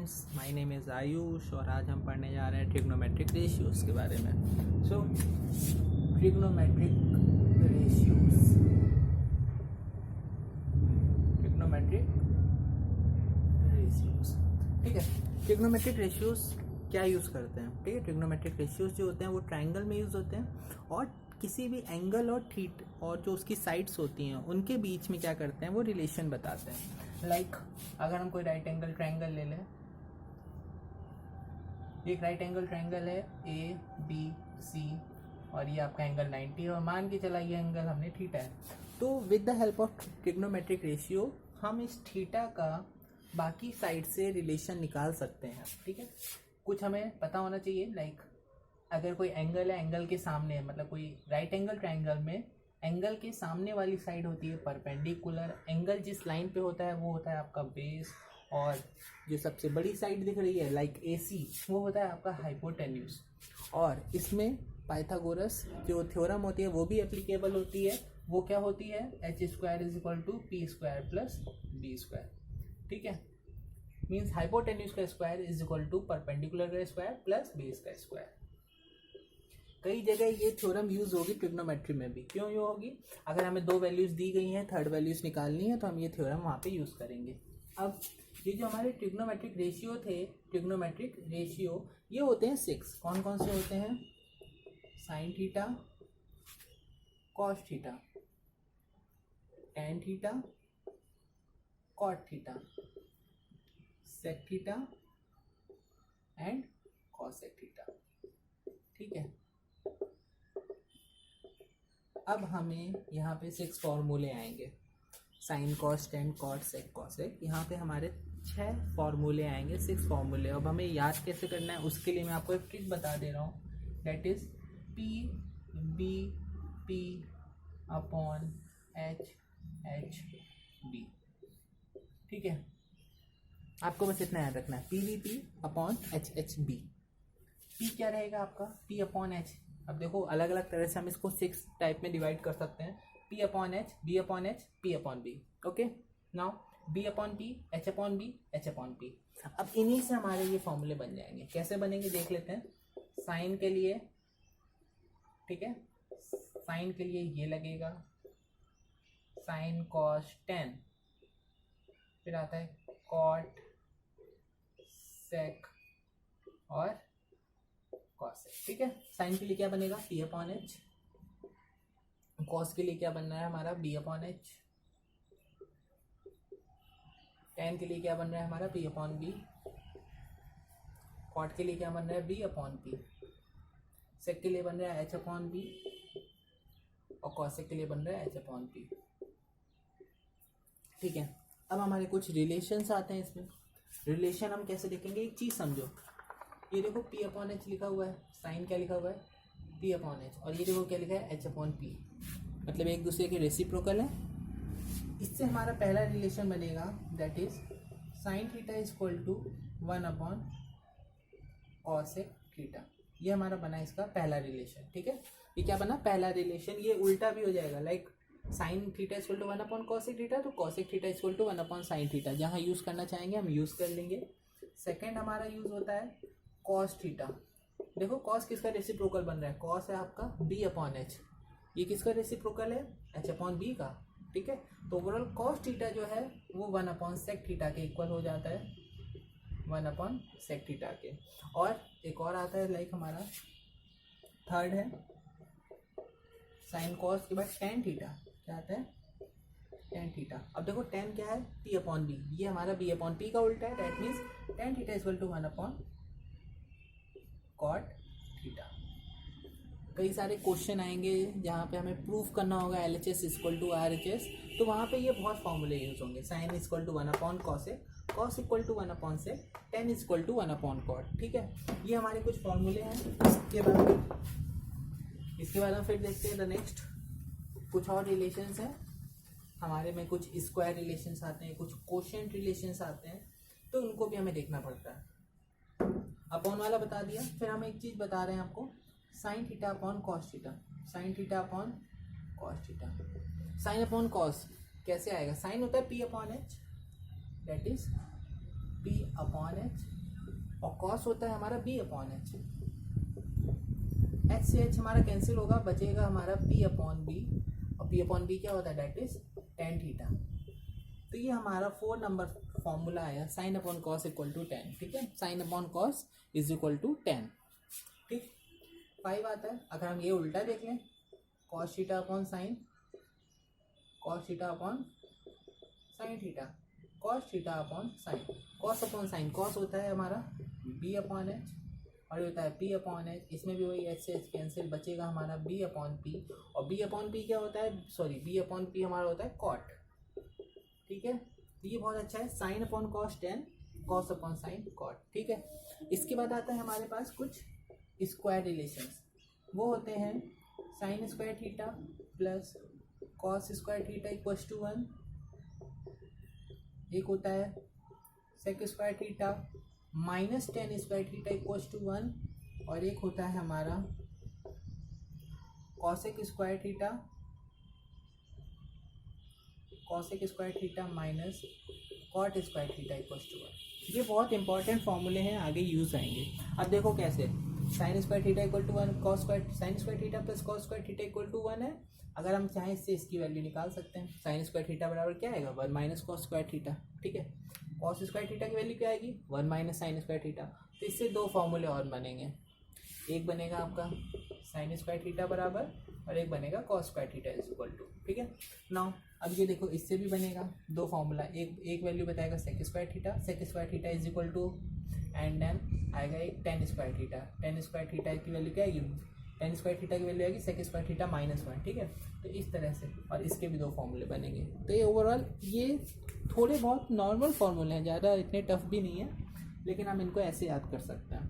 Friends, my name is Ayush और आज हम पढ़ने जा रहे हैं ट्रिग्नोमेट्रिक रेशियोज़ के बारे में। सो ट्रिग्नोमेट्रिक रेशियोज़, ठीक है। ट्रिग्नोमेट्रिक रेशियोज़ क्या यूज़ करते हैं, ठीक है। ट्रिग्नोमेट्रिक रेशियोज़ जो होते हैं वो ट्रायंगल में यूज़ होते हैं और किसी भी एंगल और थीट और जो उसकी साइड्स होती हैं उनके बीच में क्या करते हैं, वो रिलेशन बताते हैं। लाइक अगर हम कोई राइट एंगल ट्रायंगल ले लें, एक राइट एंगल ट्रायंगल है ए बी सी और ये आपका एंगल 90 है और मान के चला ये एंगल हमने थीटा है, तो with the help of trigonometric ratio हम इस थीटा का बाकी साइड से रिलेशन निकाल सकते हैं, ठीक है। कुछ हमें पता होना चाहिए, लाइक अगर कोई एंगल है, एंगल के सामने है, मतलब कोई राइट एंगल ट्रायंगल में एंगल के सामने वाली साइड होती है परपेंडिकुलर, एंगल जिस लाइन पे होता है वो होता है आपका बेस, और जो सबसे बड़ी साइड दिख रही है लाइक AC वो होता है आपका हाइपोटेन्यूज। और इसमें पाइथागोरस जो थ्योरम होती है वो भी एप्लीकेबल होती है। वो क्या होती है, h² = p² + b², ठीक है। मीन्स हाइपोटेन्यूज का square is equal to perpendicular का स्क्वायर प्लस बेस का स्क्वायर। कई जगह ये थ्योरम यूज होगी ट्रिग्नोमेट्री में भी। क्यों यूज होगी, अगर हमें दो वैल्यूज दी गई हैं, थर्ड वैल्यूज निकालनी है तो हम ये थ्योरम वहाँ पे यूज करेंगे। अब ये जो हमारे ट्रिग्नोमेट्रिक रेशियो थे, ट्रिग्नोमेट्रिक रेशियो ये होते हैं 6। कौन कौन से होते हैं, sine theta, cos theta, tan theta, cot theta, sec theta and cosec theta, ठीक है। अब हमें यहाँ पे 6 फॉर्मूले आएंगे, sine cos tan cot sec cosec. यहाँ पे हमारे 6 फॉर्मूले आएंगे, 6 फॉर्मूले। अब हमें याद कैसे करना है उसके लिए मैं आपको एक ट्रिक बता दे रहा हूँ, दैट इज PVP/HHB, ठीक है। आपको बस इतना याद रखना है, PVP/HHB। P क्या रहेगा आपका, P/H। अब देखो अलग अलग तरह से हम इसको 6 टाइप में डिवाइड कर सकते हैं, P/H, B/H, P/B, okay. Now B/P, H/B, H/P। अब इन्हीं से हमारे ये फॉर्मूले बन जाएंगे। कैसे बनेंगे देख लेते हैं। साइन के लिए, ठीक है, साइन के लिए ये लगेगा साइन कॉस 10, फिर आता है कॉट सेक और कॉसेक, ठीक है। साइन के लिए क्या बनेगा, P/H, कॉस के लिए क्या बन रहा है हमारा B/H, टैन के लिए क्या बन रहा है हमारा P/B, कॉट के लिए क्या बन रहा है B/P, सेक के लिए बन रहा है H/B और कॉसेक के लिए बन रहा है H/P, ठीक है। अब हमारे कुछ रिलेशंस आते हैं इसमें। रिलेशन हम कैसे देखेंगे, एक चीज़ समझो, ये देखो P/H लिखा हुआ है, साइन क्या लिखा हुआ है P/H, और ये देखो क्या लिखा है H/P, मतलब एक दूसरे के रेसिप्रोकल है। इससे हमारा पहला रिलेशन बनेगा, that is sine theta = 1/cosec theta. ये हमारा बना इसका पहला रिलेशन, ठीक है। ये क्या बना, पहला रिलेशन। ये उल्टा भी हो जाएगा, like sine theta = 1/cosec theta, तो cosec थीटा = 1/sin थीटा। जहाँ यूज़ करना चाहेंगे हम यूज़ कर लेंगे। सेकेंड हमारा यूज़ होता है कॉस थीटा। देखो कॉस किसका रेसिप्रोकल बन रहा है, कॉस है आपका B/H, ये किसका रेसिप्रोकल है H/B का, ठीक है। तो ओवरऑल कॉस थीटा जो है वो 1/sec थीटा के इक्वल हो जाता है, 1/sec थीटा के। और एक और आता है, लाइक हमारा थर्ड है साइन कॉस के बाद टेन थीटा। क्या आता है, टेन थीटा। अब देखो टेन क्या है P/B, ये हमारा B/P का उल्टा है, that means tan theta = 1/cot theta. कई सारे क्वेश्चन आएंगे जहाँ पे हमें प्रूफ करना होगा LHS = RHS, तो वहाँ पे ये बहुत फॉर्मूले यूज होंगे। Sign = 1/cosec, cos = 1/sec, tan = 1/cot, ठीक है। ये हमारे कुछ फॉर्मूले हैं। इसके बाद हम फिर देखते हैं द नेक्स्ट, कुछ और रिलेशंस हैं हमारे में। कुछ स्क्वायर रिलेशंस आते हैं, कुछ कोशेंट रिलेशंस आते हैं, तो उनको भी हमें देखना पड़ता है। अपॉन वाला बता दिया, फिर हम एक चीज़ बता रहे हैं आपको, sine theta upon cos theta, sine theta upon cos theta. Sign upon cos कैसे आएगा, साइन होता है P/H, that is P/H cos होता है हमारा बी अपॉन एच, एच से एच हमारा कैंसिल होगा, बचेगा हमारा पी अपॉन बी, और पी अपॉन बी क्या होता है, दैट इज टेन थीटा। तो ये हमारा 4 नंबर फॉर्मूला आया, sine upon cos equal to 10, ठीक है, sine upon cos is equal to 10, ठीक। 5 आता है, अगर हम ये उल्टा देख लें, cos theta upon sine, cos theta upon sine theta, cos theta upon sine, cos upon sign, cos होता है हमारा बी अपॉन एच, और ये होता है पी अपॉन एच, इसमें भी वही एच से एच कैंसिल, बचेगा हमारा बी अपॉन पी, और बी अपॉन पी क्या होता है, सॉरी बी अपॉन पी हमारा होता है कॉट, ठीक है। तो ये बहुत अच्छा है, sine upon cos 10, cos upon sine cot, ठीक है। इसके बाद आता है हमारे पास कुछ स्क्वायर रिलेशंस, वो होते हैं sine square theta plus cos square theta equals to 1, एक होता है sec square theta minus tan square theta equals to 1, और एक होता है हमारा cosec square theta, cosec square theta minus cot square theta equals to 1। ये बहुत इंपॉर्टेंट फॉर्मूले हैं, आगे यूज आएंगे। अब देखो कैसे, sine square theta equal to 1, cos square, sine square theta plus cos square theta equal to 1 है। अगर हम चाहें इससे इसकी वैल्यू निकाल सकते हैं, साइन स्क्वायर थीटा बराबर क्या आएगा, 1 माइनस कॉस स्क्वायर थीटा, ठीक है। कॉस स्क्वायर थीटा की वैल्यू क्या आएगी, 1 माइनस साइन स्क्वायर थीटा। तो इससे दो फॉर्मूले और बनेंगे, एक बनेगा आपका साइन स्क्वायर थीटा बराबर, और एक बनेगा cos square theta is equal to, ठीक है। नाउ अब ये देखो, इससे भी बनेगा दो फॉर्मूला, एक वैल्यू बताएगा sec square theta is equal to, and then आएगा एक टेन स्क्वायर थीटा की वैल्यू क्या आएगी, टेन स्क्वायर थीटा की वैल्यू आएगी सेक स्क्वायर थीटा माइनस 1, ठीक है। तो इस तरह से, और इसके भी दो फॉर्मूले बनेंगे। तो ये ओवरऑल ये थोड़े बहुत नॉर्मल फॉर्मूले हैं, ज़्यादा इतने टफ भी नहीं है, लेकिन हम इनको ऐसे याद कर सकते हैं।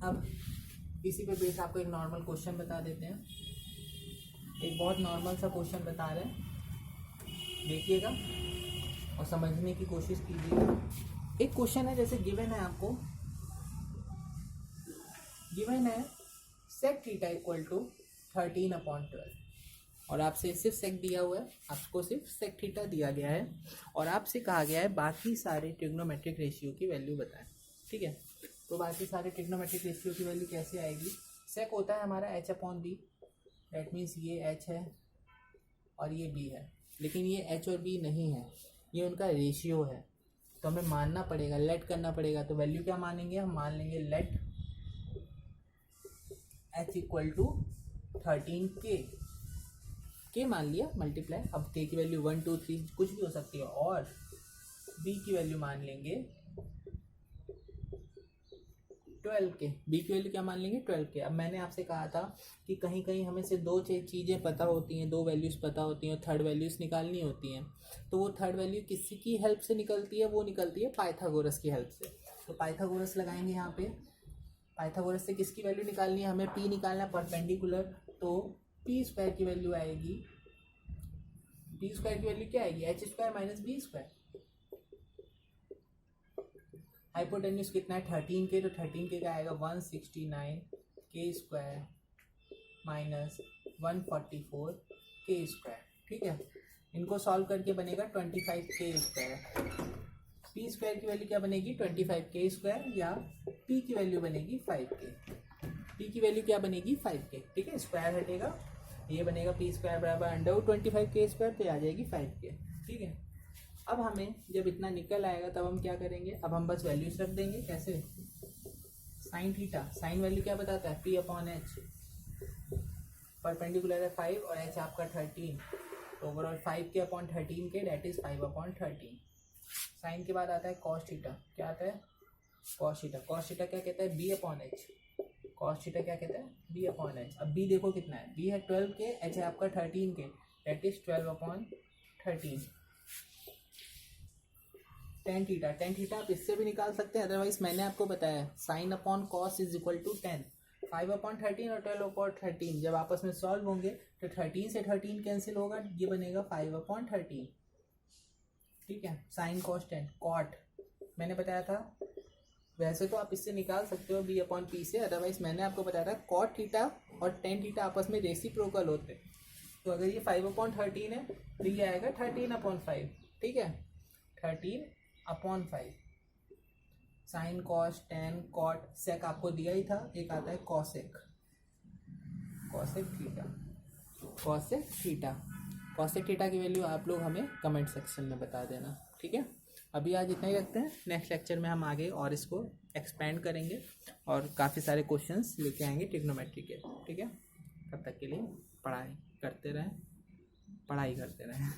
अब इसी पे बेस आपको एक नॉर्मल क्वेश्चन बता देते हैं, एक बहुत नॉर्मल सा क्वेश्चन बता रहे हैं, देखिएगा और समझने की कोशिश कीजिएगा। एक क्वेश्चन है, जैसे गिवन है आपको, गिवन है सेक थीटा इक्वल टू 13/12, और आपसे सिर्फ सेक दिया हुआ है, आपको सिर्फ सेक थीटा दिया गया है, और आपसे कहा गया है बाकी सारे ट्रिग्नोमेट्रिक रेशियो की वैल्यू बताएं, ठीक है। तो बाकी सारे ट्रिग्नोमेट्रिक रेशियो की वैल्यू कैसे आएगी, सेक होता है हमारा h upon B, that means ये h है और ये b है, लेकिन ये h और b नहीं है, ये उनका रेशियो है। तो हमें मानना पड़ेगा, लेट करना पड़ेगा। तो वैल्यू क्या मानेंगे, हम मान लेंगे late h equal to 13k, के मान लिया मल्टीप्लाई, अब k की वैल्यू 1 2 3 कुछ भी हो सकती है, और b की वैल्यू मान लेंगे 12k, b की वैल्यू क्या मान लेंगे 12k। अब मैंने आपसे कहा था कि कहीं कहीं हमें से दो चीज़ें पता होती हैं, दो वैल्यूज़ पता होती हैं, थर्ड वैल्यूज़ निकालनी होती हैं। तो वो थर्ड वैल्यू किसी की हेल्प से निकलती है, वो निकलती है पाइथागोरस की हेल्प से। तो पाइथागोरस लगाएंगे यहाँ पे, पाइथागोरस से किसकी वैल्यू निकालनी है, हमें p निकालना है परपेंडिकुलर, तो p स्क्वायर की वैल्यू आएगी, p स्क्वायर की वैल्यू क्या आएगी, h square minus b square. Hypotenuse कितना है 13k, तो 13k का आएगा 169k square minus 144k square, ठीक है। इनको सॉल्व करके बनेगा 25k स्क्वायर। p स्क्वायर की वैल्यू क्या बनेगी 25k स्क्वायर, या p की वैल्यू बनेगी 5k, p की वैल्यू क्या बनेगी 5k, ठीक है। स्क्वायर हटेगा, ये बनेगा p स्क्वायर बराबर अंडर 25k स्क्वायर, तो आ जाएगी 5k, ठीक है। अब हमें जब इतना निकल आएगा तब हम क्या करेंगे, अब हम बस वैल्यूज रख देंगे। कैसे, साइन थीटा, साइन वैल्यू क्या बताता है p अपॉन एच, परपेंडिकुलर है 5 और h आपका 13, तो overall 5k upon 13k, that is 5/13। साइन के बाद आता है कॉस थीटा, क्या आता है कॉस थीटा, कॉस थीटा क्या कहता है b upon H, cos theta क्या कहता है b अपॉन एच। अब b देखो कितना है, b है 12k, h है आपका 13k, that is 12/13। Tan theta आप इससे भी निकाल सकते हैं, अदरवाइज मैंने आपको बताया sine upon cos is equal to 10, 5/13 और 12/13 जब आपस में सॉल्व होंगे तो 13 से 13 कैंसिल होगा, ये बनेगा 5/13, ठीक है। साइन कॉस 10, कॉट मैंने बताया था, वैसे तो आप इससे निकाल सकते हो b अपॉन पी से, अदरवाइज मैंने आपको बताया था कॉट थीटा और टेन थीटा आपस में रेसिप्रोकल होते हैं। तो अगर ये 5/13 है तो ये आएगा 13/5, ठीक है, 13/5। साइन, कॉस, टेन, कॉट, सेक आपको दिया ही था। एक आता है cosec, cosec theta, cosec theta. Cosec theta की वैल्यू आप लोग हमें कमेंट सेक्शन में बता देना, ठीक है। अभी आज इतना ही रखते हैं, नेक्स्ट लेक्चर में हम आगे और इसको एक्सपेंड करेंगे और काफ़ी सारे क्वेश्चंस लेके आएंगे ट्रिग्नोमेट्री के, ठीक है। तब तक के लिए पढ़ाई करते रहें।